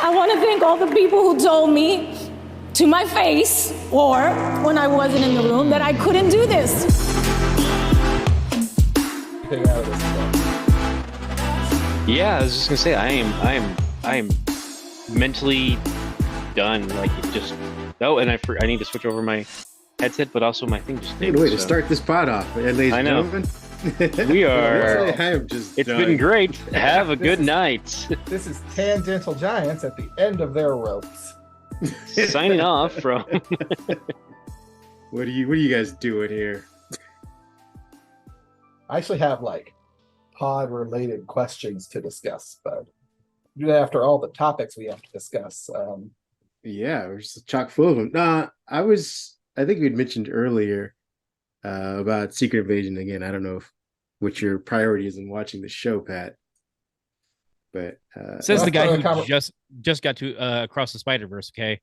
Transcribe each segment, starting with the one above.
I want to thank all the people who told me to my face, or when I wasn't in the room, that I couldn't do this. Yeah, I was just gonna say I am mentally done. Like it just and I need to switch over my headset, but also my thing just Wait to start this pod off, ladies and gentlemen. We are. I am just. It's been great. Have a good night. This is Tangential Giants at the end of their ropes. Signing off from. What are you guys doing here? I actually have like pod-related questions to discuss, but after all the topics we have to discuss. Yeah, we're just chock full of them. I think you had mentioned earlier about Secret Invasion again. I don't know what your priority is in watching the show, Pat. But says the guy who just got to across the Spider-Verse. Okay,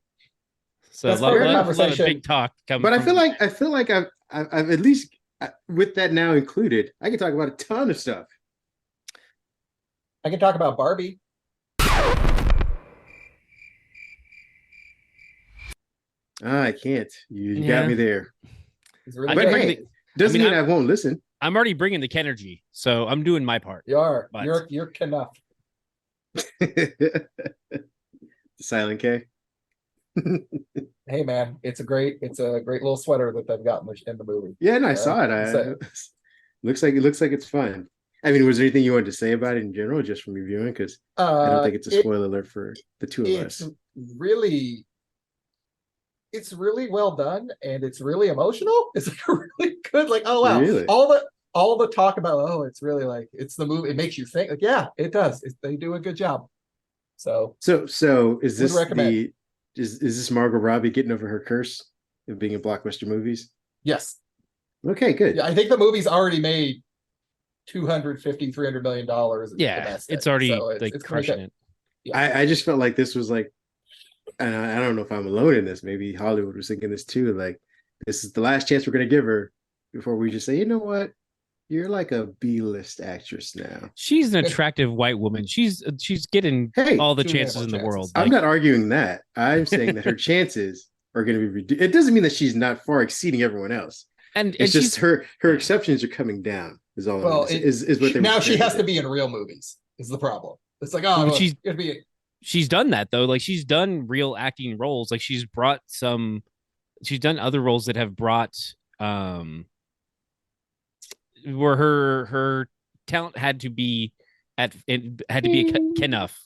so a lot of big talk. But I feel like I've at least with that now included, I can talk about a ton of stuff. I can talk about Barbie. I can't. You got me there. Really but hey, doesn't mean I won't listen. I'm already bringing the Kenergy, so I'm doing my part. You are. But... You're enough. Silent K. Hey man, it's a great little sweater that they've got in the movie. Yeah, and I saw it. Looks like it's fun. I mean, was there anything you wanted to say about it in general, just from reviewing? Because I don't think it's a spoiler alert for the two of us. It's really well done, and it's really emotional. It's like really good. Like, oh wow, really? all the talk about it's really like it's the movie. It makes you think. Like, yeah, it does. They do a good job. So is this is this Margot Robbie getting over her curse of being in blockbuster movies? Yes. Okay, good. Yeah, I think the movie's already made $250-300 million. Yeah, it's already it's crushing it. Yeah. I just felt like this was like, and I don't know if I'm alone in this. Maybe Hollywood was thinking this too. Like, this is the last chance we're going to give her before we just say, you know what? You're like a B-list actress now. She's an attractive white woman. She's getting all the chances in the world. I'm not arguing that. I'm saying that her chances are going to be reduced. It doesn't mean that she's not far exceeding everyone else. And it's just her exceptions are coming down. Is all. Well, is what they now she has to be in real movies. Is the problem? It's like she's done that though. Like she's done real acting roles. Like she's done other roles that have brought where her talent had to be enough.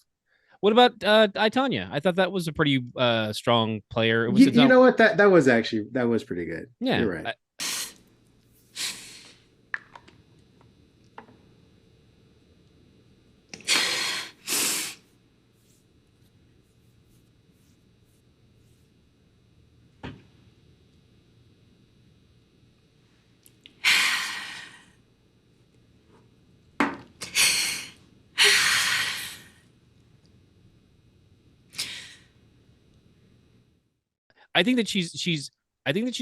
What about I, Tanya? I thought that was a pretty strong player. It was you know what, that was pretty good. Yeah, you're right. I think that she's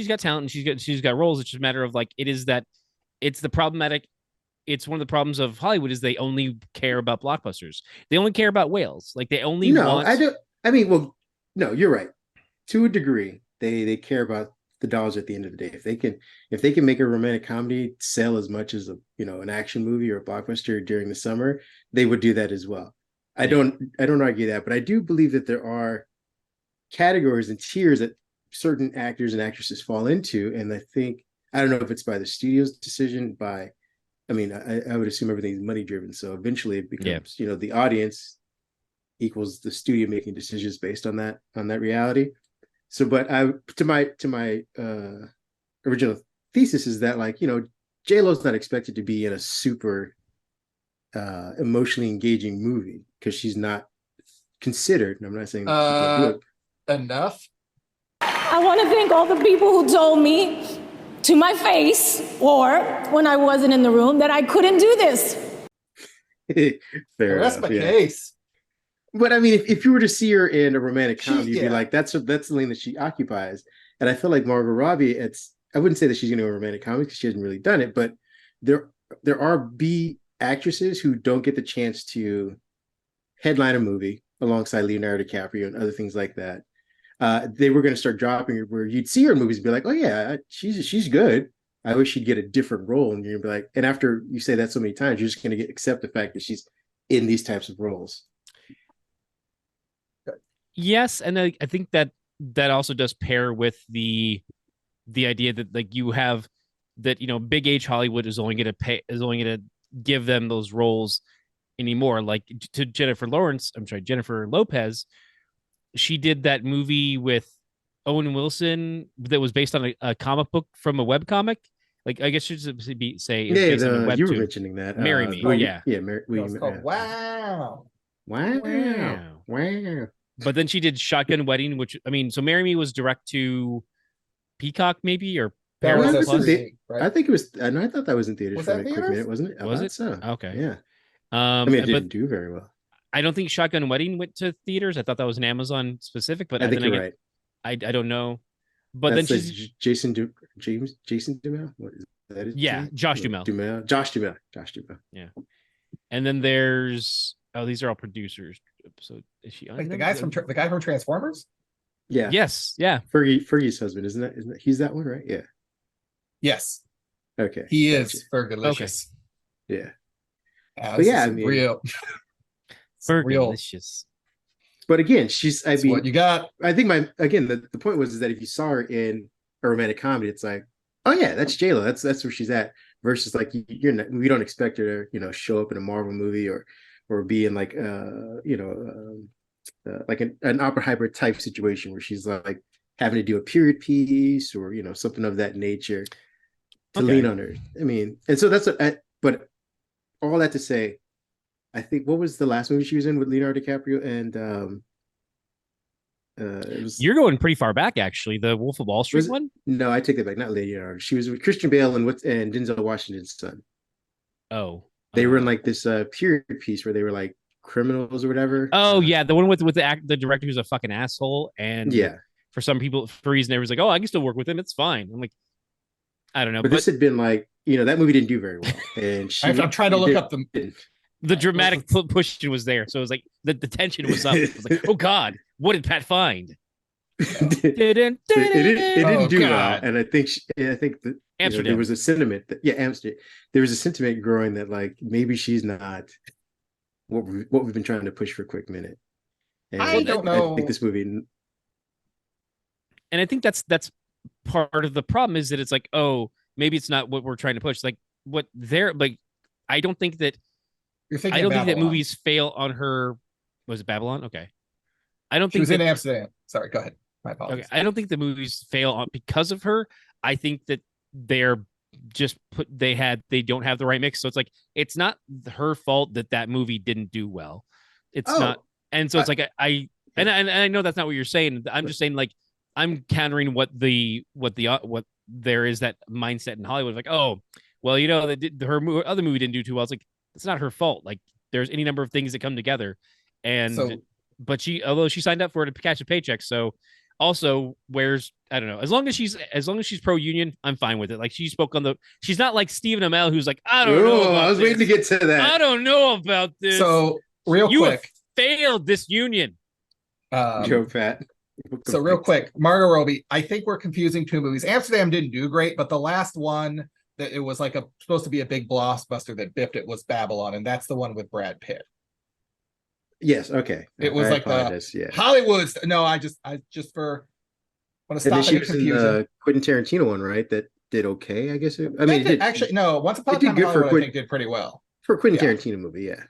got talent and she's got roles. It's just a matter of like it's the problematic. It's one of the problems of Hollywood is they only care about blockbusters. They only care about whales. Like they only want. I don't. I mean, well, no, you're right. To a degree, they care about the dollars at the end of the day. If they can make a romantic comedy sell as much as an action movie or a blockbuster during the summer, they would do that as well. I don't argue that, but I do believe that there are categories and tiers that certain actors and actresses fall into, and I don't know if it's by the studio's decision. I would assume everything's money driven, so eventually it becomes the audience equals the studio making decisions based on that reality. So, but to my original thesis is that J-Lo's not expected to be in a super emotionally engaging movie because she's not considered. And I'm not saying that she can't do it. Enough. I want to thank all the people who told me to my face, or when I wasn't in the room, that I couldn't do this. Fair that's enough, my case. But I mean, if you were to see her in a romantic comedy, you'd be like, that's the lane that she occupies. And I feel like Margot Robbie, I wouldn't say that she's going to do a romantic comedy because she hasn't really done it, but there are B actresses who don't get the chance to headline a movie alongside Leonardo DiCaprio and other things like that. They were going to start dropping her where you'd see her in movies and be like, oh yeah, she's good. I wish she'd get a different role. And you're gonna be like, and after you say that so many times, you're just going to accept the fact that she's in these types of roles. Yes, and I think that also does pair with the idea that like you have that big H Hollywood is only going to give them those roles anymore. Like to Jennifer Lopez, she did that movie with Owen Wilson that was based on a comic book from a webcomic. Like I guess you should say it was based on a webtoon. You were mentioning that. Marry Me. Yeah. It's called Wow. Wow. But then she did Shotgun Wedding, which so Marry Me was direct to Peacock maybe or That was Paramount a Plus. CD, right? I think it was. And I thought that was in theaters Was for that a quick theaters? minute, wasn't it? Was it? So. Okay. Yeah. I It didn't do very well. I don't think Shotgun Wedding went to theaters. I thought that was an Amazon specific, but I think you're right. I don't know. But That's then she's Jason Duhamel. What is that? Josh Duhamel. Josh Duhamel. Yeah. And then there's these are all producers. So is she on Like the them? guy from Transformers? Yeah. Yes. Yeah. Fergie's husband, isn't that? He's that one, right? Yeah. Yes, Okay. he Gotcha. is Fergalicious. Yeah. This yeah, is I mean- real. Real. Delicious. But again, That's what you got. I think the point was is that if you saw her in a romantic comedy, it's like, oh yeah, that's JLo. That's where she's at. Versus like we don't expect her to show up in a Marvel movie or be in like like an Oppenheimer type situation where she's like having to do a period piece or something of that nature to lean on her. I mean, and so but all that to say, I think what was the last movie she was in with Leonardo DiCaprio and it was You're going pretty far back, actually. The Wolf of Wall Street one? No, I take that back. Not Leonardo. She was with Christian Bale and Denzel Washington's son. Oh, They were in like this period piece where they were like criminals or whatever. Oh yeah, the one with the director who's a fucking asshole, and for some people, for reason, everyone's like, oh, I can still work with him. It's fine. I'm like, I don't know, but this had been like that movie didn't do very well, and I'm trying to look up the dramatic push was there, so it was like the tension was up. It was like, oh god, what did Pat find? It didn't do well, and I think that Amsterdam. There was a sentiment that Amsterdam. There was a sentiment growing that like maybe she's not what we've been trying to push for a quick minute. And I don't know. I think this movie, and I think that's part of the problem is that it's like, oh, maybe it's not what we're trying to push. Like what they're like, I don't think that movies fail on her. Was it Babylon? Okay, I don't think she was in Amsterdam. Sorry, go ahead. My apologies. Okay, I don't think the movies fail on because of her. I think that they're just they don't have the right mix. So it's like it's not her fault that movie didn't do well. It's not, and so it's like I know that's not what you're saying. I'm just saying like I'm countering what there is that mindset in Hollywood. Like, oh, well, her other movie didn't do too well. It's like it's not her fault. Like there's any number of things that come together, but although she signed up for it to catch a paycheck, so. Also, I don't know. As long as she's pro union, I'm fine with it. Like she spoke she's not like Stephen Amell, who's like, I don't know. I was waiting to get to that. I don't know about this. So quick, have failed this union. Joe Pat. So real quick, Margot Robbie. I think we're confusing two movies. Amsterdam didn't do great, but the last one that it was like supposed to be a big blockbuster that biffed it was Babylon, and that's the one with Brad Pitt. Yes. Okay. It was like Hollywood's. No, I just want to stop the confusion. The Quentin Tarantino one, right? That did okay, I guess. Actually, no. Once Upon a Time in Hollywood, I think did pretty well for a Quentin Tarantino movie. Yeah.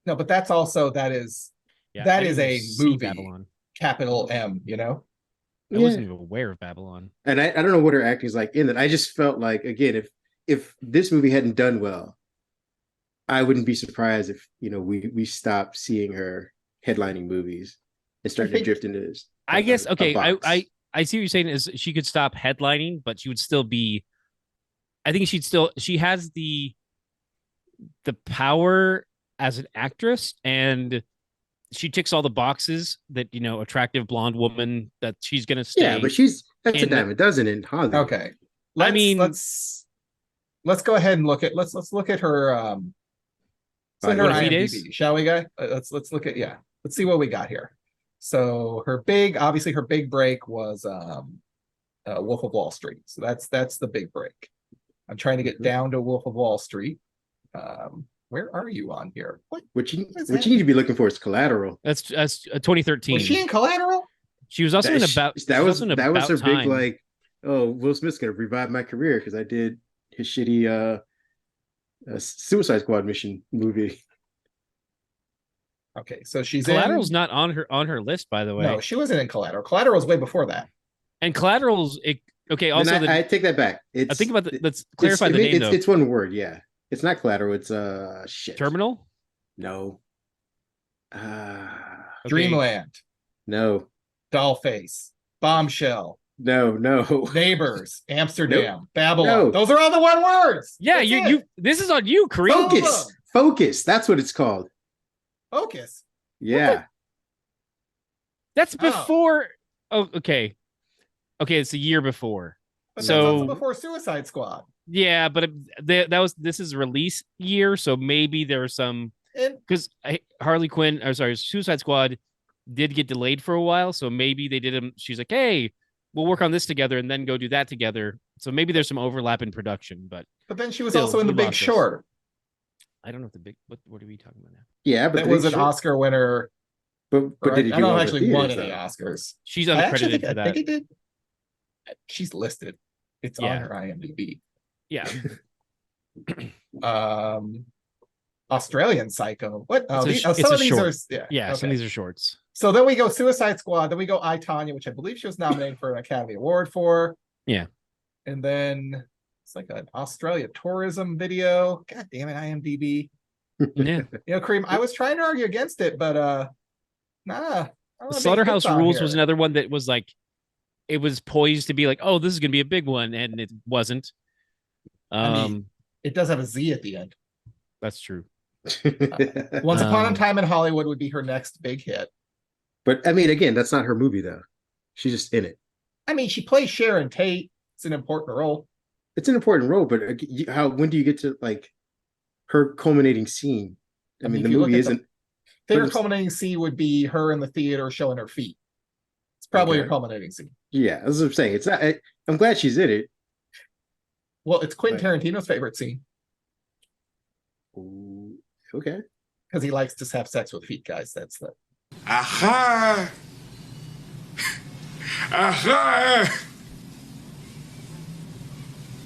No, but that's also that is a movie. Babylon. Capital M. I wasn't even aware of Babylon, and I don't know what her acting is like in that. I just felt like again, if this movie hadn't done well. I wouldn't be surprised if we stopped seeing her headlining movies and starting to drift into this. I guess okay. I see what you're saying is she could stop headlining, but she would still be. I think she has the power as an actress, and she ticks all the boxes that attractive blonde woman that she's gonna stay. Yeah, but that's a dime a dozen in Hollywood. Okay, let's go ahead and look at her. So her What, a few IMDb, days? shall we, guy? Let's look at Let's see what we got here. So obviously her big break was Wolf of Wall Street. So that's the big break. I'm trying to get down to Wolf of Wall Street. Where are you on here? What you need to be looking for is Collateral. That's 2013. Was she in Collateral? She was also in About. That was her big, like, oh, Will Smith's gonna revive my career because I did his shitty Suicide Squad mission movie. Okay, so she's Collateral's not on her list, by the way. No, she wasn't in Collateral. Collateral was way before that. And Collateral's okay. Also, I take that back. I think about let's clarify the name though. It's one word, yeah. It's not Collateral. It's shit. Terminal. No. Dreamland. No. Dollface. Bombshell. No. Neighbors. Amsterdam. Nope. Babylon. No. Those are all the one words. Yeah, That's you it. this is on you, Kareem. Focus. That's what it's called. Focus. Yeah. That's before. Oh, okay. It's a year before. But So- that's also before Suicide Squad. Yeah, but this is release year, so maybe there was some And because Suicide Squad did get delayed for a while, so maybe they did them. She's like, hey, we'll work on this together and then go do that together. So maybe there's some overlap in production, but then she was Still, also in The you Big lost us. Short. I don't know if the big. What are we talking about now? Yeah, but That the was Big an Short- Oscar winner. But did he I do don't all the actually won theaters, any though? Oscars. She's I actually uncredited think, for I that. think it did. She's listed. It's on Yeah. her IMDb. Yeah, Australian Psycho. What? Oh, It's some a of these short. are yeah. Some okay. of these are shorts. So then we go Suicide Squad. Then we go I, Tonya, which I believe she was nominated for an Academy Award for. Yeah. And then it's like an Australia tourism video. God damn it, IMDb. Yeah, Kareem, I was trying to argue against it, but nah. I don't know, Slaughterhouse it's on Rules here. was another one that was like, it was poised to be like, oh, this is gonna be a big one, and it wasn't. It does have a Z at the end. That's true. Once Upon a Um, Time in Hollywood would be her next big hit. But I mean, again, that's not her movie though. She's just in it. I mean, she plays Sharon Tate. It's an important role. It's an important role, but when do you get to like her culminating scene? I mean, if the you look movie at the isn't. favorite it's- culminating scene would be her in the theater showing her feet. It's probably Okay. your culminating scene. Yeah, that's what I'm saying. It's not. I'm glad she's in it. Well, it's Quentin Right. Tarantino's favorite scene Ooh, okay. because he likes to have sex with feet, guys. That's the Aha! Aha!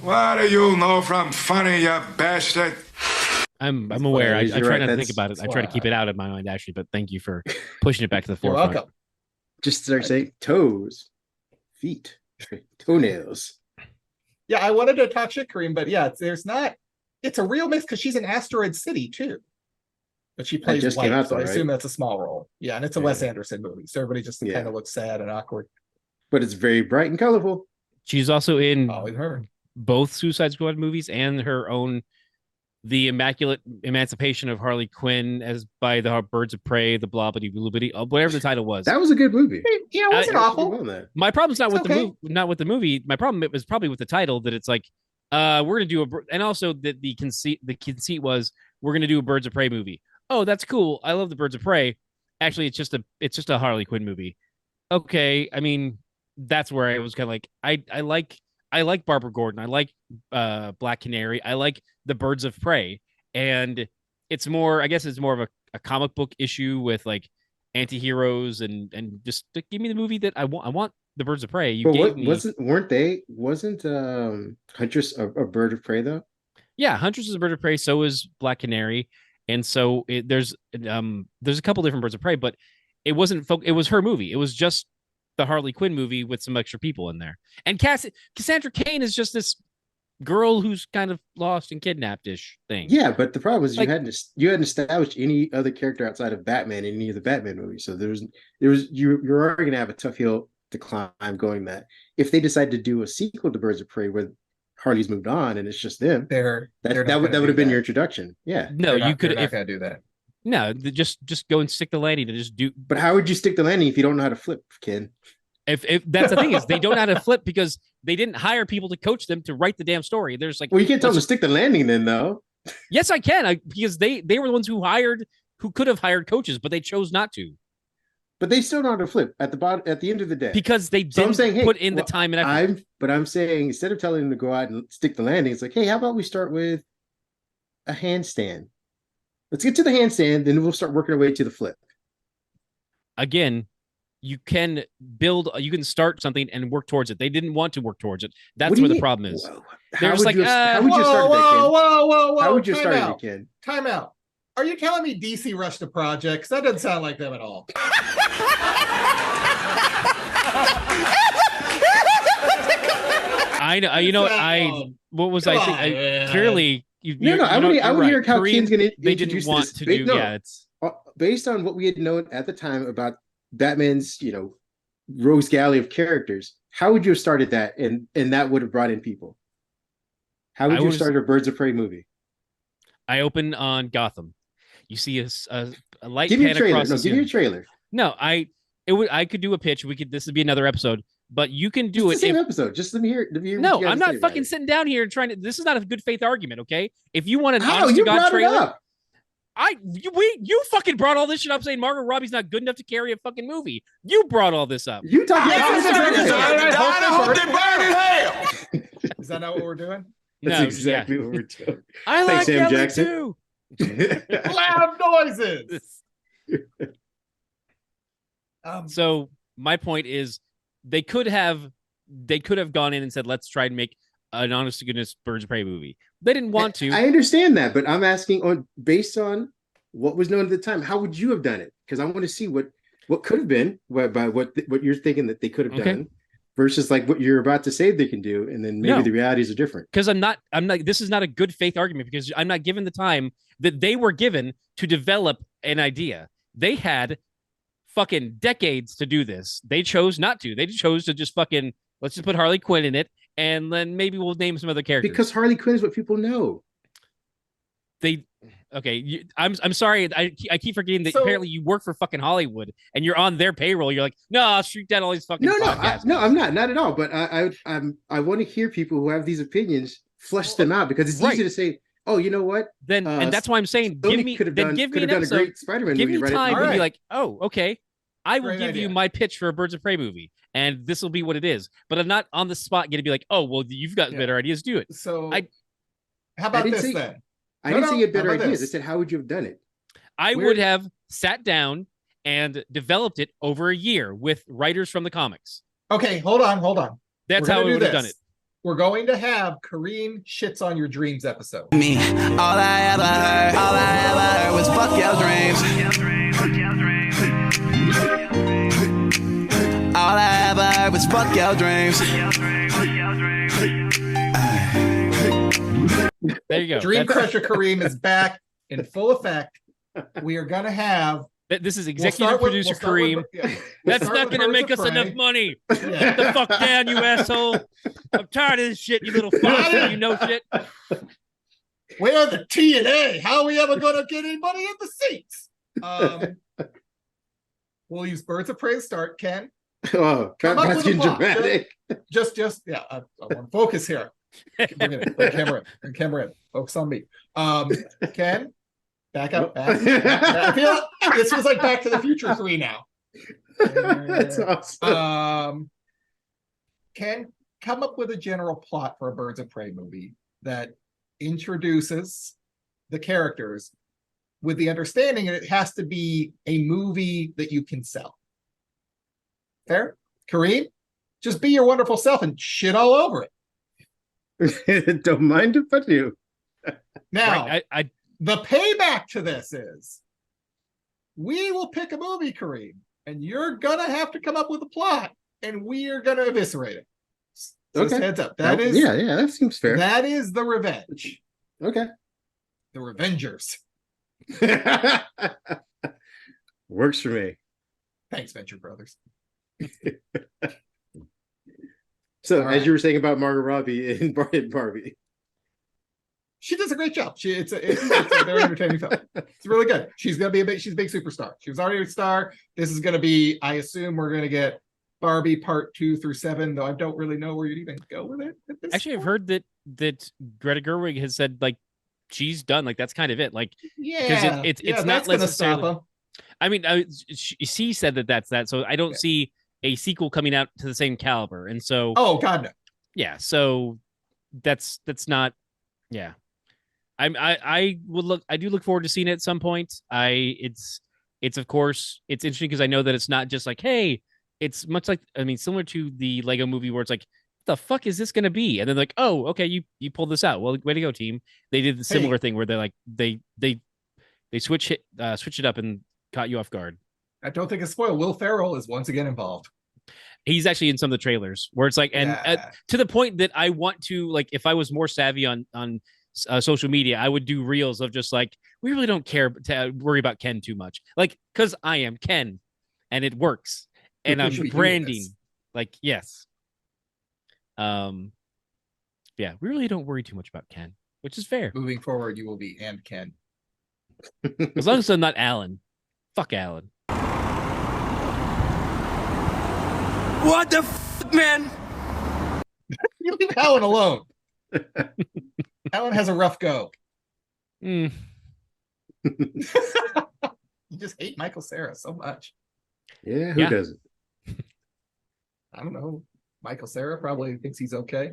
What do you know from funny, you bastard? I'm aware. I You're try right, not to think that's- about it. I try to keep it out of my mind, actually. But thank you for pushing it back to the You're forefront. welcome. Just start saying toes, feet, toenails. Yeah, I wanted to talk shit, Kareem, but yeah, it's a real mix because she's in Asteroid City too. But she plays just white, came out, so though, I assume right? that's a small role. Yeah, and it's a Yeah. Wes Anderson movie, so everybody just Yeah. kind of looks sad and awkward. But it's very bright and colorful. She's also in Always her. both Suicide Squad movies and her own The Immaculate Emancipation of Harley Quinn as by the Birds of Prey, the blobbity bloobity, whatever the title was. That was a good movie. Yeah, it wasn't I- awful. Well, that. My problem's not It's with okay. the movie, not with the movie. My problem was probably with the title that it's like, we're gonna do and also that the conceit was we're gonna do a Birds of Prey movie. Oh, that's cool. I love the Birds of Prey. Actually, it's just a Harley Quinn movie. Okay, I mean that's where I was kind of like I like Barbara Gordon. I like Black Canary. I like the Birds of Prey, and it's more. I guess it's more of a comic book issue with like anti-heroes and just give me the movie that I want. I want the Birds of Prey. You But gave me wasn't Huntress a bird of prey though? yeah. Huntress is a Bird of Prey. So is Black Canary, and so there's a couple different Birds of Prey, but it wasn't. It was her movie. It was just the Harley Quinn movie with some extra people in there. And Cassandra Cain is just this girl who's kind of lost and kidnapped-ish thing. Yeah, but the problem is Like- you hadn't established any other character outside of Batman in any of the Batman movies. So you're already gonna have a tough hill to climb going that. If they decide to do a sequel to Birds of Prey where Harley's moved on and it's just them, They're that not would gonna have do been that. your introduction. Yeah. No, They're you not- could they're not if gonna do that. no, just go and stick the landing to just do. But how would you stick the landing if you don't know how to flip, Ken? If that's the thing is they don't know how to flip because they didn't hire people to coach them to write the damn story. There's like Well, you can't tell them to let's- stick the landing then, though. Yes, I can. Because they were the ones who could have hired coaches, but they chose not to But they still know how to flip at the bottom at the end of the day. because they So I'm didn't saying, hey, put in the time and effort. I'm saying instead of telling them to go out and stick the landing, it's like, hey, how about we start with a handstand? Let's get to the handstand, then we'll start working our way to the flip. Again, you can start something and work towards it. They didn't want to work towards it. That's where the problem is. They're just like, how would you start that, Ken? Whoa! How would you Time start out. it, Ken? Time out. Are you telling me DC rushed the projects? That doesn't sound like them at all. I know. You know what? What was I thinking? Man. Clearly, I would hear how Kareem, Ken's going to they didn't want to do. Yeah, it's based on what we had known at the time about Batman's, rogues gallery of characters. How would you have started that, and that would have brought in people? How would you have started a Birds of Prey movie? I open on Gotham. You see a light Give me a pan trailer. across No, the give me a ceiling. trailer. No, I could do a pitch. This would be another episode, but you can do It's it. the same episode. Just let me hear. No, I'm not fucking sitting down here trying to. This is not a good faith argument, okay? If you want an How honest you to God brought trailer, it up? you fucking brought all this shit up saying Margot Robbie's not good enough to carry a fucking movie. You brought all this up. You talking I hope they burn in hell. Is that not what we're doing? That's No, exactly what we're doing. I like Thanks, Sam Kelly Jackson. too. Loud noises. So my point is, they could have gone in and said, let's try and make an honest to goodness Birds of Prey movie. They didn't want to. I understand that, but I'm asking based on what was known at the time. How would you have done it? Because I want to see what could have been by what you're thinking that they could have done versus like what you're about to say they can do, and then maybe the realities are different. Because I'm not. This is not a good faith argument because I'm not given the time that they were given to develop an idea. They had fucking decades to do this. They chose not to. They chose to just fucking let's just put Harley Quinn in it, and then maybe we'll name some other characters. Because Harley Quinn is what people know. I'm sorry. I keep forgetting that apparently you work for fucking Hollywood and you're on their payroll. You're like, no, I'll shoot down all these fucking podcasts. I'm not at all. But I want to hear people who have these opinions flush them out because it's easy to say, oh, you know what? Then and that's why I'm saying, give me an episode. A great Spider-Man give movie me time right to be like, oh, okay. I will Great give idea. you my pitch for a Birds of Prey movie, and this will be what it is. But I'm not on the spot going to be like, oh, well, you've got better ideas. Do it. So I- how about this then? I didn't say you had better how about ideas. this? I said, how would you have done it? I would have sat down and developed it over a year with writers from the comics. Okay, hold on. That's We're how I gonna would have done it. We're going to have Kareem shits on your dreams episode. Me, all I ever heard was fuck your dreams. All I ever heard was fuck your dreams. There you go. Dream Crusher Kareem is back in full effect. We are going to have. This is we'll executive start with- producer we'll start Kareem. with- yeah. We'll That's start not with going to Birds make of us enough Prey. money. Yeah. Get the fuck down, you asshole. I'm tired of this shit, you little fuck. You know shit. Where are the T&A? How are we ever going to get anybody in the seats? We'll use Birds of Prey to start. Ken, Oh, Come up that's with a getting plot. dramatic. I want to focus here. Bring the camera in. Focus on me. Ken, back up. I feel this feels like Back to the Future 3 now. That's awesome. Ken, come up with a general plot for a Birds of Prey movie that introduces the characters with the understanding that it has to be a movie that you can sell. Fair? Kareem, just be your wonderful self and shit all over it. Don't mind if I do. Now, I the payback to this is we will pick a movie, Kareem, and you're gonna have to come up with a plot, and we are gonna eviscerate it. So just heads up. That is that seems fair. That is the revenge. Okay. The Revengers. Works for me. Thanks, Venture Brothers. So, All right. as you were saying about Margot Robbie in Barbie, She does a great job. It's a very entertaining film. It's really good. She's a big superstar. She was already a star. This is gonna be, I assume we're gonna get Barbie part 2 through 7, though I don't really know where you'd even go with it. actually I've heard that Greta Gerwig has said like she's done. Like that's kind of it. Like Yeah, it's yeah, not that's gonna stop necessarily. him. I mean, she said that that's that. So I don't see a sequel coming out to the same caliber. And so Oh God, no. yeah, so that's not. Yeah, I would look. I do look forward to seeing it at some point. It's of course it's interesting because I know that it's not just like, hey, it's much like, I mean, similar to the Lego movie where it's like, the fuck is this going to be? And then like, oh, okay, you pulled this out. Well, way to go, team. They did the similar thing where they're like, they switch it up and caught you off guard. I don't think it's spoiled. Will Ferrell is once again involved. He's actually in some of the trailers where it's like, and to the point that I want to, like, if I was more savvy on social media, I would do reels of just like, we really don't care to worry about Ken too much, like, because I am Ken, and it works, and I'm branding, like, yes, yeah, we really don't worry too much about Ken, which is fair. Moving forward, you will be and Ken, as long as I'm not Alan. Fuck Alan. What the f, man? You leave Alan alone. Alan has a rough go. Mm. You just hate Michael Cera so much. Yeah, who doesn't? I don't know. Michael Cera probably thinks he's okay.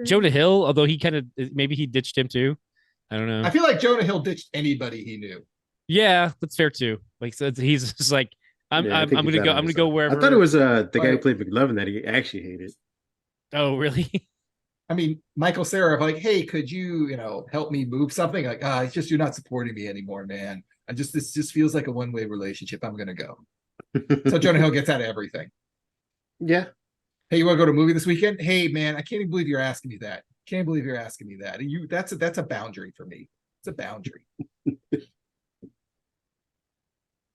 Jonah Hill, although he kind of, maybe he ditched him too. I don't know. I feel like Jonah Hill ditched anybody he knew. Yeah, that's fair too. Like, so he's just like, I'm gonna go wherever. I thought it was the guy who played McLovin that he actually hated. Oh, really? I mean, Michael Cera, like, hey, could you help me move something? Like, it's just you're not supporting me anymore, man. This just feels like a one-way relationship. I'm gonna go. So Jonah Hill gets out of everything. Yeah. Hey, you want to go to a movie this weekend? Hey, man, I can't even believe you're asking me that. Can't believe you're asking me that. And that's a boundary for me. It's a boundary.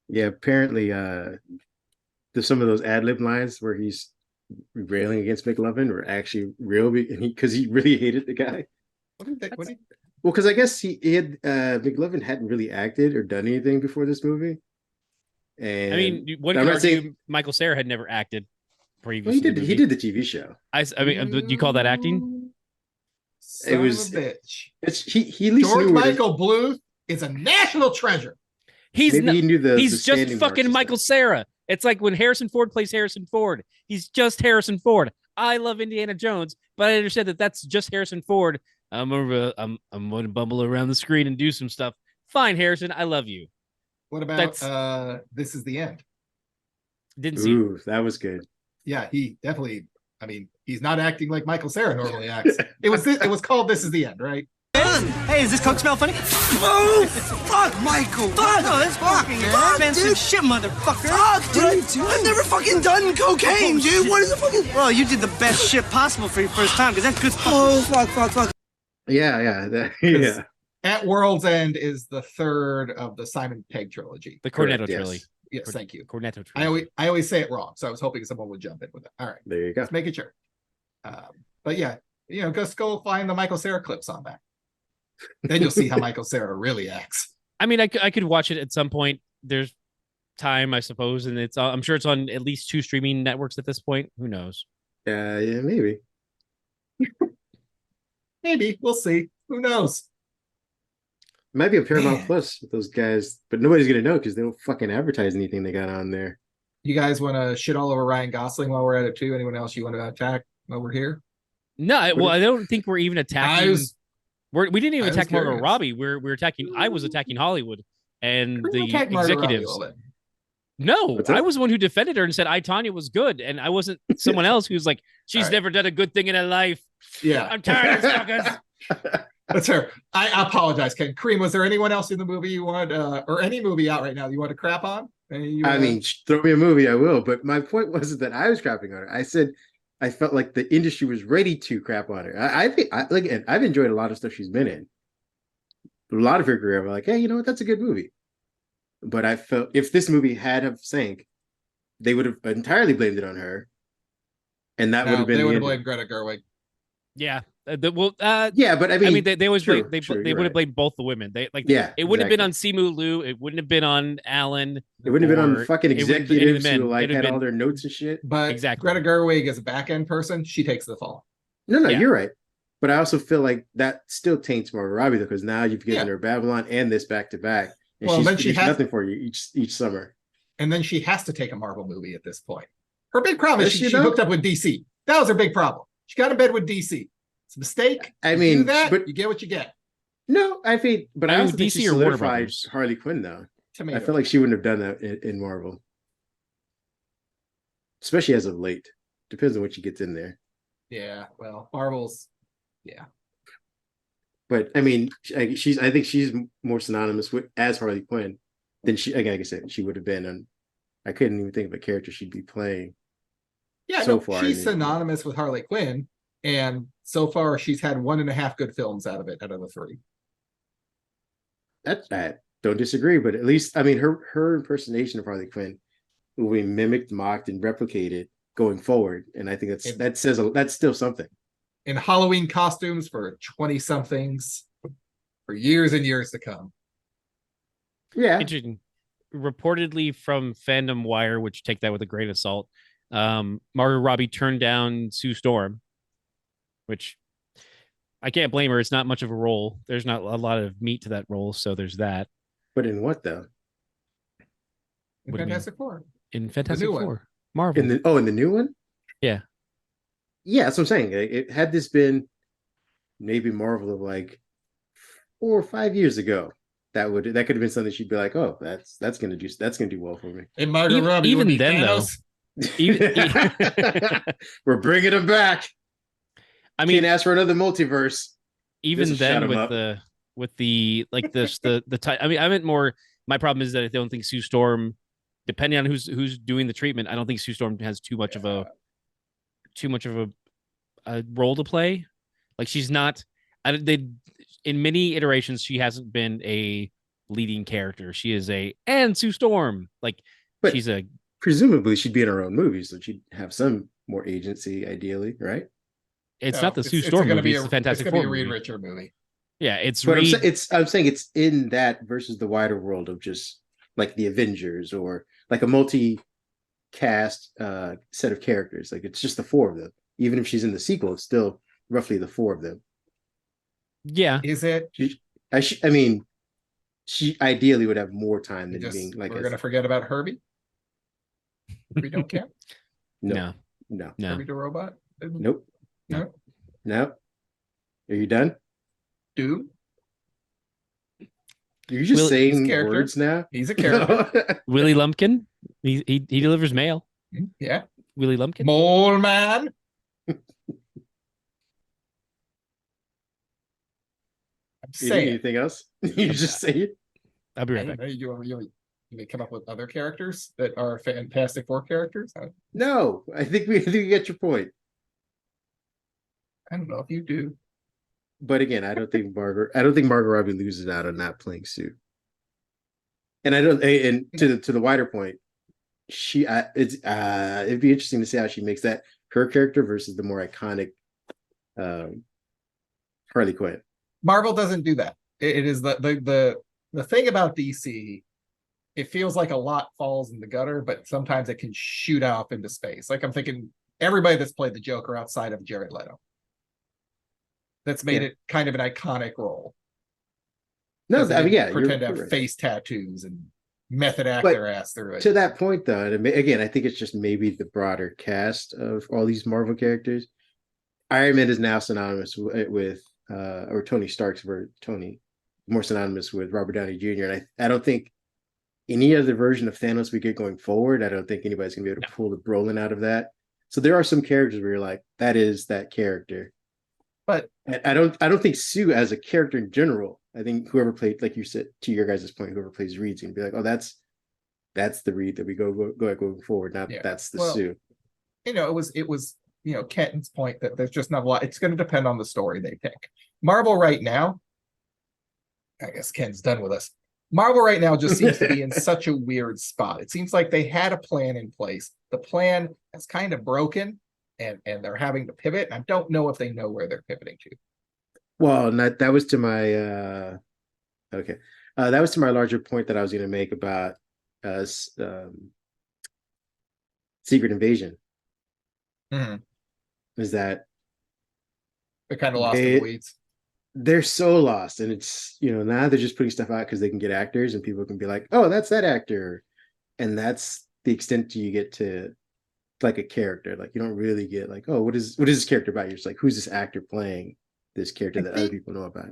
Yeah, apparently there's some of those ad-lib lines where he's railing against McLovin were actually real because he really hated the guy. Well, because I guess he had McLovin hadn't really acted or done anything before this movie. And I mean, one could argue Michael Cera had never acted previously. Well, he did the TV show. I mean, you call that acting? Son of a bitch. He at least George knew Michael Bluth is a national treasure. He's he's just fucking Michael Cera. It's like when Harrison Ford plays Harrison Ford. He's just Harrison Ford. I love Indiana Jones, but I understand that that's just Harrison Ford. I'm going to bumble around the screen and do some stuff. Fine, Harrison, I love you. What about This Is the End? Didn't see. Ooh, that was good. Yeah, he definitely. I mean, he's not acting like Michael Cera normally acts. It was called This Is the End, right? Hey, does this Coke smell funny? Oh, fuck, Michael. Fuck, no, that's fucking expensive shit, motherfucker. Fuck, dude. I've never fucking done cocaine, dude. What is the fucking... Well, you did the best shit possible for your first time, because that's good. Oh, fuck. Yeah. At World's End is the third of the Simon Pegg trilogy. The Cornetto trilogy. Yes, thank you. Cornetto trilogy. I always say it wrong, so I was hoping someone would jump in with it. All right. There you go. Let's make it sure. But yeah, just go find the Michael Cera clips on that. Then you'll see how Michael Cera really acts. I mean, I could watch it at some point. There's time, I suppose, and I'm sure it's on at least 2 streaming networks at this point. Who knows? Yeah, maybe. Maybe we'll see. Who knows? It might be a Paramount Plus with those guys, but nobody's gonna know because they don't fucking advertise anything they got on there. You guys want to shit all over Ryan Gosling while we're at it too? Anyone else you want to attack while we're here? No, I don't think we're even attacking. We didn't even attack Margot Robbie. We're attacking. I was attacking Hollywood and the executives. No, I was the one who defended her and said I, Tanya, was good, and I wasn't someone else who's like, she's never done a good thing in her life. Yeah, I'm tired of suckers. That's her. I apologize, Ken. Kareem, was there anyone else in the movie you want, or any movie out right now you want to crap on? I mean, throw me a movie, I will. But my point wasn't that I was crapping on her. I said I felt like the industry was ready to crap on her. I think, again, I've enjoyed a lot of stuff she's been in. A lot of her career, I'm like, hey, you know what? That's a good movie. But I felt if this movie had have sank, they would have entirely blamed it on her, and that would have been. They would have blamed Greta Gerwig. Yeah. Yeah, but I mean, they always blame, they would have blamed both the women. It wouldn't have been on Simu Liu. It wouldn't have been on Alan. It wouldn't have been on fucking executives who like had all their notes and shit. But Greta Gerwig is a back end person. She takes the fall. No, you're right. But I also feel like that still taints Margot Robbie though, because now you've given Yeah. her Babylon and this back to back, and Well, she's then she produced has- nothing for you each summer. And then she has to take a Marvel movie at this point. Her big problem is Does she she, though? hooked up with DC. That was her big problem. She got in bed with DC. It's a mistake. I You mean, do that, but- you get what you get. No, I think, but I I mean, also think DC she or Warner solidified Brothers. Harley Quinn though. Tomato. I feel like she wouldn't have done that in Marvel, especially as of late. Depends on what she gets in there. Yeah, well, Marvel's, yeah. But I mean, I think she's more synonymous with as Harley Quinn than she. Again, like I said, she would have been. And I couldn't even think of a character she'd be playing. Yeah, So no, far, she's I mean- synonymous with Harley Quinn, and so far she's had 1.5 good films out of it, out of the 3. I don't disagree, but at least I mean her impersonation of Harley Quinn will be mimicked, mocked, and replicated going forward, and I think that's still something. In Halloween costumes for 20-somethings for years and years to come. Yeah, Interesting. Reportedly from Fandom Wire, which take that with a grain of salt, Margot Robbie turned down Sue Storm, which I can't blame her. It's not much of a role. There's not a lot of meat to that role, so there's that. but in what though? In What do you mean? Fantastic Four. In Fantastic new one. Four, Marvel. In the new one? Yeah. Yeah, that's what I'm saying. It had this been maybe Marvel of like 4 or 5 years ago, that could have been something she'd be like, oh, that's gonna do well for me. And Margot Even- Robbie even would be then, though, Thanos. even, We're bringing him back. I Can't mean, ask for another multiverse. even This'll shut then him with up. the like this the I mean, I meant more. My problem is that I don't think Sue Storm, depending on who's doing the treatment, I don't think Sue Storm has too much of a role to play. Like she's not. They in many iterations she hasn't been a leading character. She is and Sue Storm, like But she's a presumably she'd be in her own movie, so she'd have some more agency, ideally, right? it's No, not the Sue it's Storm gonna movie. be It's the Fantastic It's gonna Four be a Reed movie. Richard movie. Yeah, it's But Reed. I'm saying it's in that versus the wider world of just like the Avengers or like a multi-cast set of characters. Like it's just the 4 of them. Even if she's in the sequel, it's still roughly the 4 of them. Yeah, Is it? I mean, she ideally would have more time than Just, being like we're gonna forget about Herbie? We don't care. no, no. Herbie the robot? nope, No. no. Are you done? Dude, You're just Will- saying his character. words now. he's a character. Willie Lumpkin. He delivers mail. Yeah. Willie Lumpkin. Mole Man. I'm You need saying. anything else? You just say it. I'll be I right don't back. know, you may come up with other characters that are Fantastic Four characters. No, I think we get your point. I don't know if you do. But again, I don't think Margot Robbie loses out on not playing Sue. And and to the wider point, it'd be interesting to see how she makes that her character versus the more iconic Harley Quinn. Marvel doesn't do that. It is the thing about DC. It feels like a lot falls in the gutter, but sometimes it can shoot off into space. Like I'm thinking, everybody that's played the Joker outside of Jared Leto, that's made Yeah. it kind of an iconic role. No, They I mean, yeah, pretend to you're have right. face tattoos and method act But their ass through it. To that point, though, and again, I think it's just maybe the broader cast of all these Marvel characters. Iron Man is now synonymous with or Tony Stark's Tony, more synonymous with Robert Downey Jr. And I don't think any other version of Thanos we get going forward, I don't think anybody's gonna be able to pull the Brolin out of that. So there are some characters where you're like, that is that character. But And I don't think Sue as a character in general. I think whoever played, like you said, to your guys' point, whoever plays Reed's gonna be like, oh, that's the Reed that we go going forward. Not Yeah. that's the Well, Sue. it was Kenton's point that there's just not a lot. It's going to depend on the story they pick. Marvel right now, I guess Ken's done with us. Marvel right now just seems to be in such a weird spot. It seems like they had a plan in place. The plan has kind of broken, and they're having to pivot. I don't know if they know where they're pivoting to. Well, that was to my that was to my larger point that I was going to make about Secret Invasion. Mhm. Is that They're kind of lost in the weeds. They're so lost, and it's now they're just putting stuff out because they can get actors, and people can be like, oh, that's that actor, and that's the extent you get to like a character. Like you don't really get like, oh, what is this character about? You're just like, who's this actor playing this character that other people know about?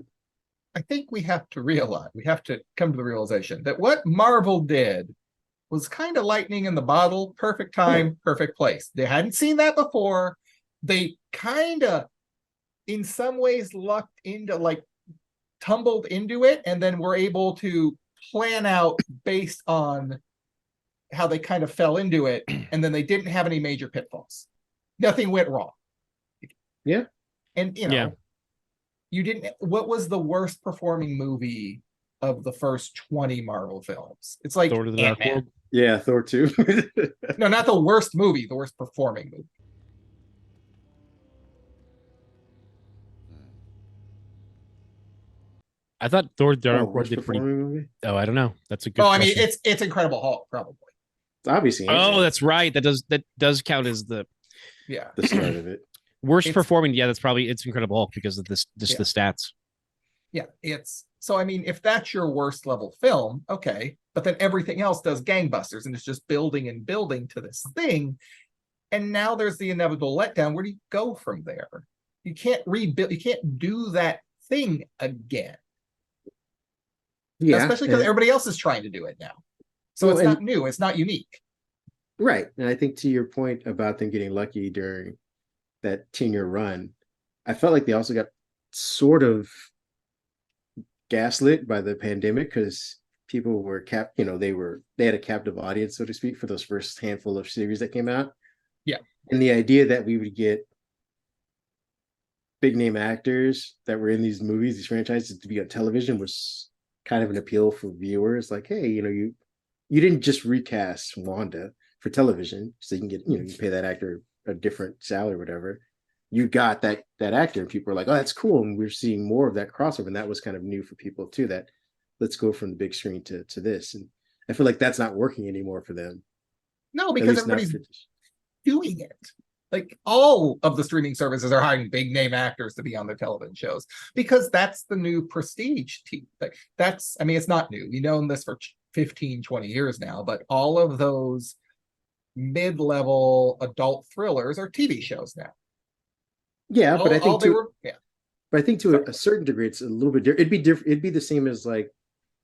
I think we have to come to the realization that what Marvel did was kind of lightning in the bottle, perfect time, perfect place. They hadn't seen that before. They kind of, in some ways, tumbled into it, and then were able to plan out based on how they kind of fell into it, and then they didn't have any major pitfalls. Nothing went wrong. Yeah. And, you didn't. What was the worst performing movie of the first 20 Marvel films? It's like Thor to the Dark World. Yeah, Thor 2. No, not the worst movie, the worst performing movie. I thought Thor the Dark World worst did pretty. performing movie? Oh, I don't know. That's a good. Oh, I mean, question. it's Incredible Hulk, probably. It's obviously Oh, that's right. That does count as the the start of it. worst performing. Yeah, it's Incredible Hulk because of this. Just the stats. Yeah, so. I mean, if that's your worst level film, okay, but then everything else does gangbusters, and it's just building and building to this thing, and now there's the inevitable letdown. Where do you go from there? You can't rebuild. You can't do that thing again. Yeah, especially because everybody else is trying to do it now. So it's not new. It's not unique. Right. And I think to your point about them getting lucky during that 10-year run, I felt like they also got sort of gaslit by the pandemic because people were they had a captive audience, so to speak, for those first handful of series that came out. Yeah. And the idea that we would get big name actors that were in these movies, these franchises, to be on television was kind of an appeal for viewers. Like, hey, you didn't just recast Wanda for television so you can get, you pay that actor a different salary or whatever. You got that actor, and people are like, oh, that's cool. And we're seeing more of that crossover. And that was kind of new for people too, that let's go from the big screen to this. And I feel like that's not working anymore for them. No, because everybody's doing it. Like all of the streaming services are hiring big name actors to be on their television shows because that's the new prestige TV. Like it's not new. We've known this for 15, 20 years now, but all of those mid-level adult thrillers are TV shows now. Yeah, but I think but I think to a certain degree, it's a little bit different. It'd be the same as like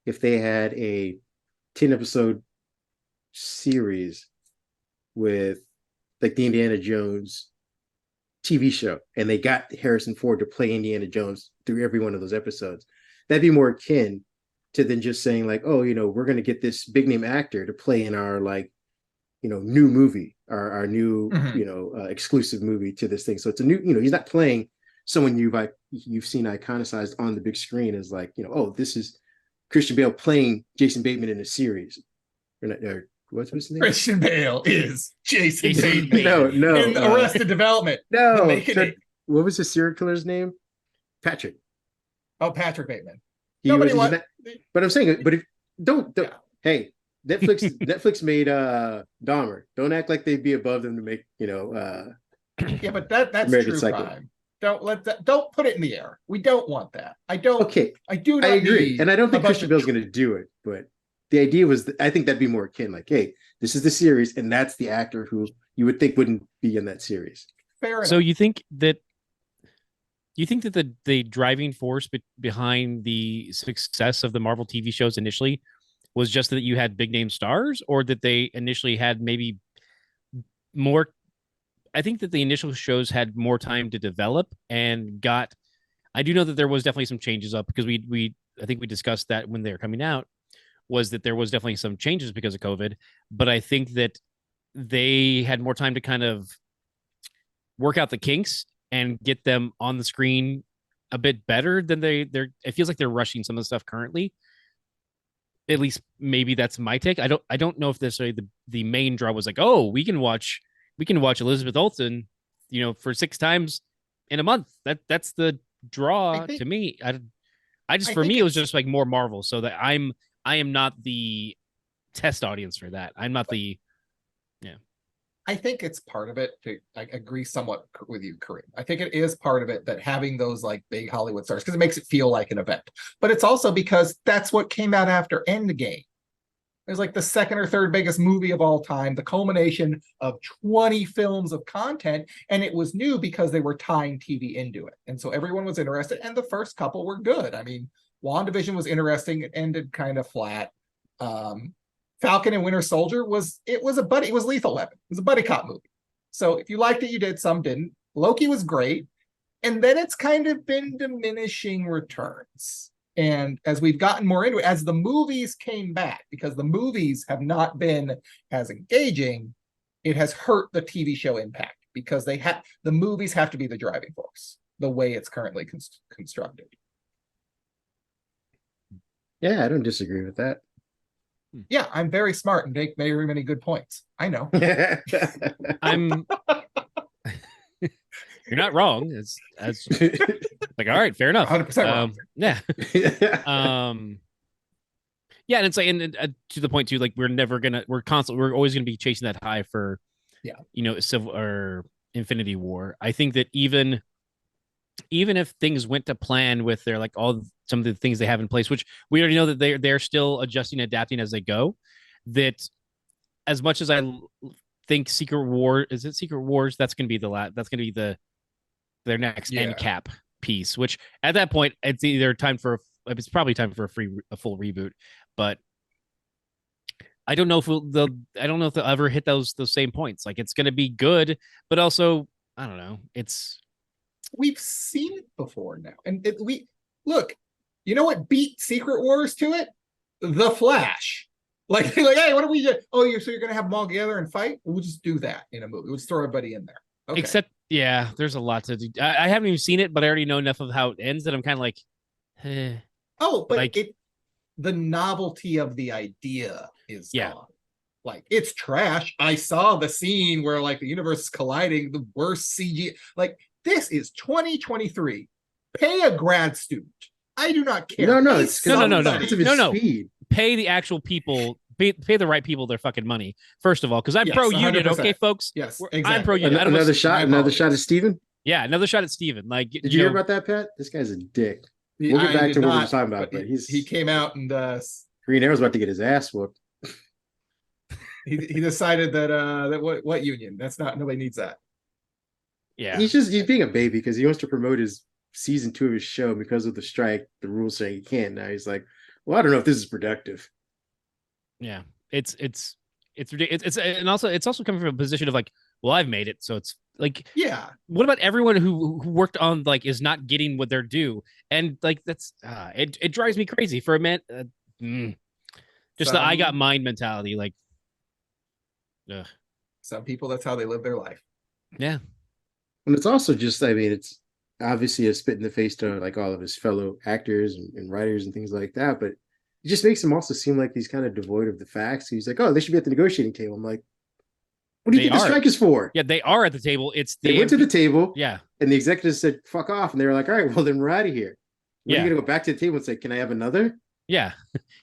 if they had a 10-episode series with like the Indiana Jones TV show, and they got Harrison Ford to play Indiana Jones through every one of those episodes. That'd be more akin to than just saying like, oh, we're going to get this big name actor to play in our new movie, our new, exclusive movie to this thing. So it's a new, he's not playing someone you've seen iconicized on the big screen as like, oh, this is Christian Bale playing Jason Bateman in a series. What's his name? Christian Bale is Jason Bateman. No. In Arrested Development. No. What was the serial killer's name? Patrick. Oh, Patrick Bateman. But I'm saying, but if don't. Hey, Netflix made Dahmer. Don't act like they'd be above them to make yeah, but that's true Psycho. crime. Don't put it in the air. We don't want that. I don't. Okay, I do not. I agree, and I don't think Christian Bale's going to do it. But the idea was, I think that'd be more akin. Like, hey, this is the series, and that's the actor who you would think wouldn't be in that series. Fair enough. So you think that the driving force behind the success of the Marvel TV shows initially was just that you had big name stars, or that they initially had maybe more? I think that the initial shows had more time to develop and I do know that there was definitely some changes up because I think we discussed that when they were coming out, was that there was definitely some changes because of COVID, but I think that they had more time to kind of work out the kinks and get them on the screen a bit better than it feels like they're rushing some of the stuff currently. At least maybe that's my take. I don't know if necessarily the main draw was like, oh, we can watch Elizabeth Olsen, for 6 times in a month. That's the draw to me. For me, it was just like more Marvel, so that I am not the test audience for that. I'm not the. I think it's part of it. I agree somewhat with you, Kareem. I think it is part of it that having those like big Hollywood stars, because it makes it feel like an event. But it's also because that's what came out after Endgame. It was like the second or third biggest movie of all time, the culmination of 20 films of content, and it was new because they were tying TV into it. And so everyone was interested, and the first couple were good. I mean, WandaVision was interesting. It ended kind of flat. Falcon and Winter Soldier was Lethal Weapon. It was a buddy cop movie. So if you liked it, you did. Some didn't. Loki was great. And then it's kind of been diminishing returns. And as we've gotten more into it, as the movies came back, because the movies have not been as engaging, it has hurt the TV show impact because the movies have to be the driving force, the way it's currently constructed. Yeah, I don't disagree with that. Yeah, I'm very smart and make very many good points. I know. I'm. You're not wrong. It's like, all right, fair enough. 100% wrong. Yeah. Yeah, and it's like, and to the point too, like we're always gonna be chasing that high for, Civil or Infinity War. I think that even if things went to plan with their some of the things they have in place, which we already know that they're still adjusting, adapting as they go, that as much as I think Secret Wars, that's going to be their next end cap piece, which at that point it's probably time for a full reboot, but I don't know if they'll ever hit those same points. Like it's going to be good, but also I don't know. We've seen it before now, and look. You know what beat Secret Wars to it? The Flash. Like, hey, what do we do? Oh, you're gonna have them all together and fight? We'll just do that in a movie. We'll just throw everybody in there. Okay. Except, yeah, there's a lot to do. I haven't even seen it, but I already know enough of how it ends that I'm kind of like, Oh, but the novelty of the idea is gone. Like, it's trash. I saw the scene where like the universe is colliding, the worst CG. Like, this is 2023. Pay a grad student. I do not care. No. It's speed. Pay the actual people. Pay the right people their fucking money. First of all, because I'm pro union. Okay, folks. Yes, exactly. I'm pro union. Another shot at Steven? Yeah, another shot at Steven. Like, did you hear about that, Pat? This guy's a dick. We'll get back to what we're talking about, but he came out and Green Arrow's about to get his ass whooped. he decided that what union? Nobody needs that. Yeah, he's being a baby because he wants to promote his season 2 of his show. Because of the strike, the rules say he can't. Now he's like, well, I don't know if this is productive. Yeah, it's ridiculous. And also it's also coming from a position of like, well, I've made it, so it's like, yeah. What about everyone who worked on like is not getting what they're due? And like that's it drives me crazy for a man. Just the I got mine mentality. Like, some people, that's how they live their life. Yeah, and it's also just, I mean, it's obviously a spit in the face to like all of his fellow actors and writers and things like that, but it just makes him also seem like he's kind of devoid of the facts. He's like, oh, they should be at the negotiating table. I'm like, what do you think the strike is for? Yeah, they are at the table. They went to the table. Yeah. And the executives said, fuck off. And they were like, all right, well, then we're out of here. Are you going to go back to the table and say, can I have another? Yeah.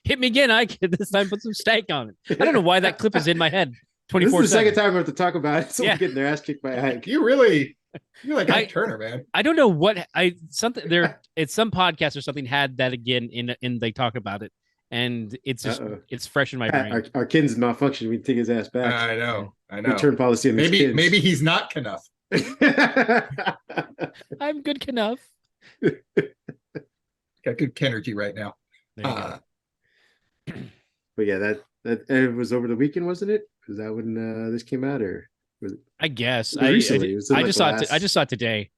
Hit me again. I can this time put some steak on it. I don't know why that clip is in my head 24/7. This is the second time we have to talk about it. Someone getting their ass kicked by Ike. You're like Ike Turner, man. I don't know what it's some podcast or something had that again in they talk about it. And it's just it's fresh in my brain. Our kid's malfunction. We take his ass back. I know. Return policy on these kids. Maybe he's not enough. I'm good enough. Got good energy right now. But yeah, that it was over the weekend, wasn't it? Was that when this came out, or was it? I guess I just saw it today.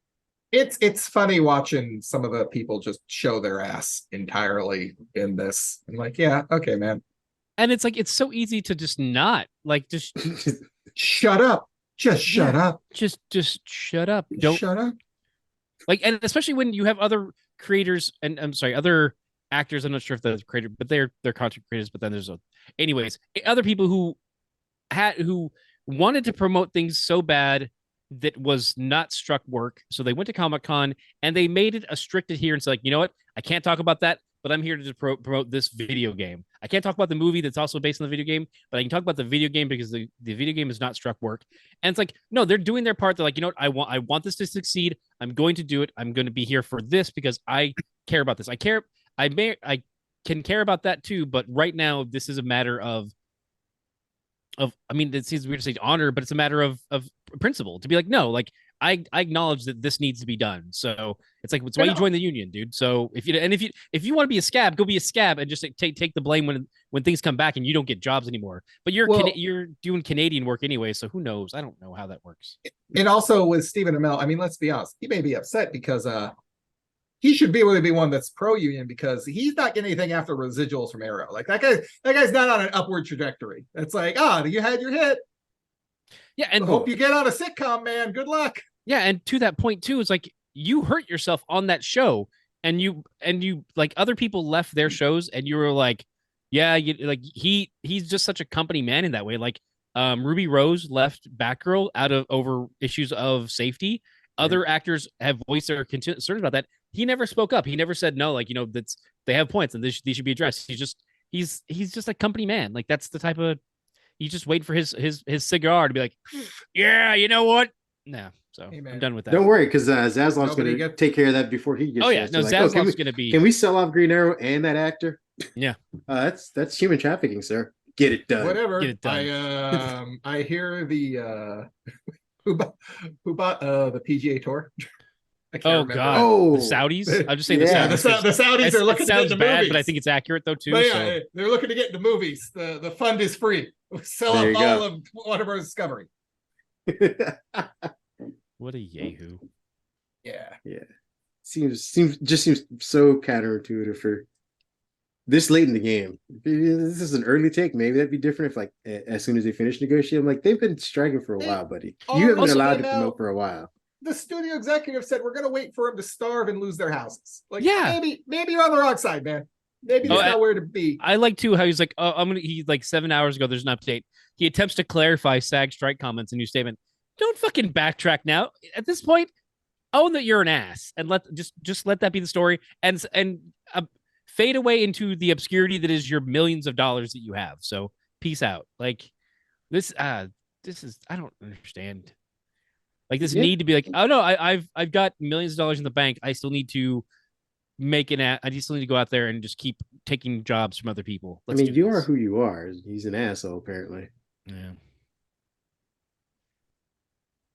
It's funny watching some of the people just show their ass entirely in this. I'm like, yeah, okay, man. And it's like, it's so easy to just not like, just shut up. Just shut up. Just shut up. Don't shut up. Like, and especially when you have other creators and other actors. I'm not sure if they're creator, but they're content creators. But then there's anyways, other people who wanted to promote things so bad that was not struck work. So they went to Comic-Con and they made it a strict adherence. Like, you know what? I can't talk about that, but I'm here to just promote this video game. I can't talk about the movie that's also based on the video game, but I can talk about the video game because the video game has not struck work. And it's like, no, they're doing their part. They're like, you know what? I want this to succeed. I'm going to do it. I'm going to be here for this because I care about this. I can care about that too, but right now this is a matter of I mean, it seems weird to say honor, but it's a matter of principle to be like, no, like I acknowledge that this needs to be done. So it's like, it's why you join the union, dude. So if you want to be a scab, go be a scab and just take the blame when things come back and you don't get jobs anymore. But you're doing Canadian work anyway, so who knows? I don't know how that works. And also with Stephen Amell, I mean, let's be honest, he may be upset because he should be able to be one that's pro-union because he's not getting anything after residuals from Arrow. Like that guy's not on an upward trajectory. It's like, you had your hit. Yeah, and hope you get on a sitcom, man. Good luck. Yeah, and to that point too, it's like you hurt yourself on that show, and you like other people left their shows, and you were like, yeah, he's just such a company man in that way. Like, Ruby Rose left Batgirl over issues of safety. Other actors have voiced their concerns about that. He never spoke up. He never said no. Like, they have points and these should be addressed. He's just a company man. Like that's the type of. You just wait for his cigar to be like, yeah, you know what? No, so Amen. I'm done with that. Don't worry, because Zaslav's going to take care of that before he gets. Oh yeah, no, Zaslav's going to be. Can we sell off Green Arrow and that actor? Yeah, that's human trafficking, sir. Get it done. Whatever. Get it done. I hear the who bought the PGA Tour. I can't remember. God! Oh, the Saudis. I'm just saying the Saudis are looking to get into bad, movies. But I think it's accurate though too. But yeah, they're looking to get into movies. The fund is free. Sell up all of Warner Bros. Discovery. What a yahoo! Yeah. Seems so counterintuitive for this late in the game. This is an early take. Maybe that'd be different if, like, as soon as they finish negotiating, like they've been striking for a while, buddy. You haven't been allowed to promote for a while. The studio executive said we're going to wait for him to starve and lose their houses. Like, yeah, maybe you're on the wrong side, man. Maybe that's not where to be. I like too how he's like, he's like 7 hours ago. There's an update. He attempts to clarify SAG strike comments in new statement. Don't fucking backtrack now. At this point, own that you're an ass and just let that be the story and fade away into the obscurity that is your millions of dollars that you have. So peace out. Like this is, I don't understand. Like this need to be like, oh no, I've got millions of dollars in the bank. I still need to I just need to go out there and just keep taking jobs from other people. You are who you are. He's an asshole, apparently. Yeah.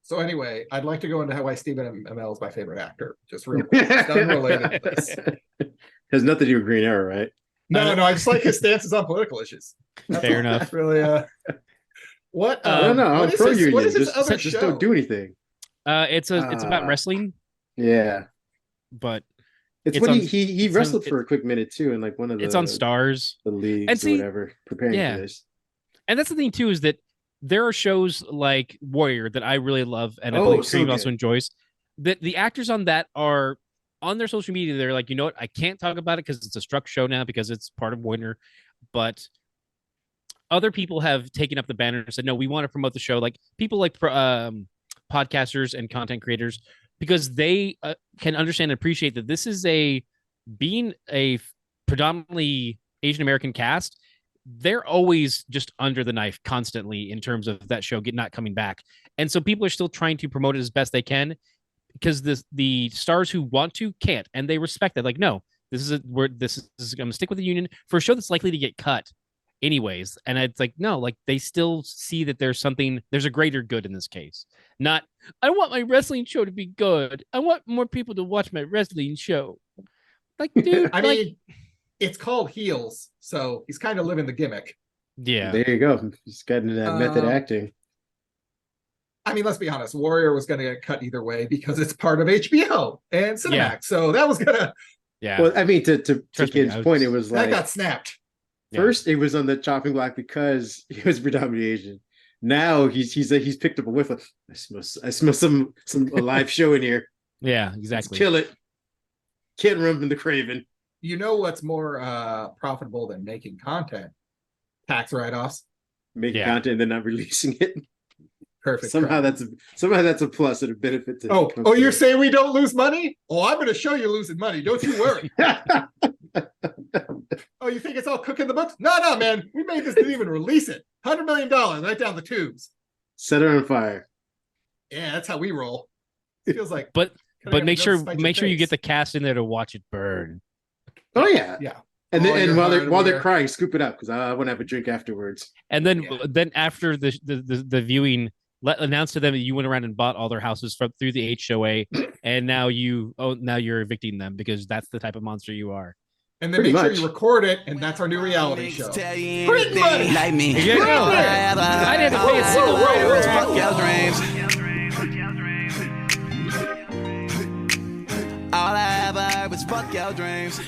So anyway, I'd like to go into why Stephen Amell is my favorite actor. Just real quick. It's unrelated to this. Has nothing to do with Green Arrow, right? No, I just like his stances on political issues. Fair enough. Really, what? I don't know. I'm pro union. What is his other just show? don't do anything. It's about wrestling. Yeah, but it's when he wrestled for a quick minute too, and like one of the. It's on Stars, the leagues, or whatever, preparing for this. And that's the thing too, is that there are shows like Warrior that I really love, and I believe Kareem also enjoys. That the actors on that are on their social media. They're like, you know what? I can't talk about it because it's a struck show now because it's part of Warner, but other people have taken up the banner and said, no, we want to promote the show. Like people like podcasters and content creators, because they can understand and appreciate that this is being a predominantly Asian American cast. They're always just under the knife constantly in terms of that show not coming back. And so people are still trying to promote it as best they can because the stars who want to can't, and they respect that. Like, no, this is going to stick with the union for a show that's likely to get cut anyways. And it's like, no, like they still see that there's a greater good in this case. Not, I want my wrestling show to be good. I want more people to watch my wrestling show. Like, dude, I mean, it's called Heels, so he's kind of living the gimmick. Yeah. There you go. He's got into that method acting. I mean, let's be honest. Warrior was going to get cut either way because it's part of HBO and Cinemax. Yeah. So that was going to... Yeah. Well, I mean, to Kid's point, it was like... That got snapped. First, it was on the chopping block because he was predominantly Asian. Now he's picked up a whiff of, I smell some a live show in here. Yeah, exactly. Let's kill it. Can't run from the Craven. You know what's more profitable than making content? Tax write-offs. Making content and then not releasing it. Perfect. Somehow that's a plus and a benefit to. Oh, you're saying we don't lose money? Oh, I'm going to show you losing money. Don't you worry. Oh, you think it's all cook in the books? No, man. We made this, didn't even release it. $100 million right down the tubes. Set her on fire. Yeah, that's how we roll. It feels like. But make sure you get the. the cast in there to watch it burn. Oh yeah. Yeah. And then, Oh, and your while they're hardware. crying, scoop it up because I want to have a drink afterwards. And then Yeah. after the viewing, announce to them that you went around and bought all their houses through the HOA, and now you're evicting them because that's the type of monster you are. And then Pretty make sure much. you record it, and that's our new reality show. Tell you Print money. anything like me. Here you go. I didn't have to pay a single writer. Fuck your dreams. All I ever heard was fuck your dreams.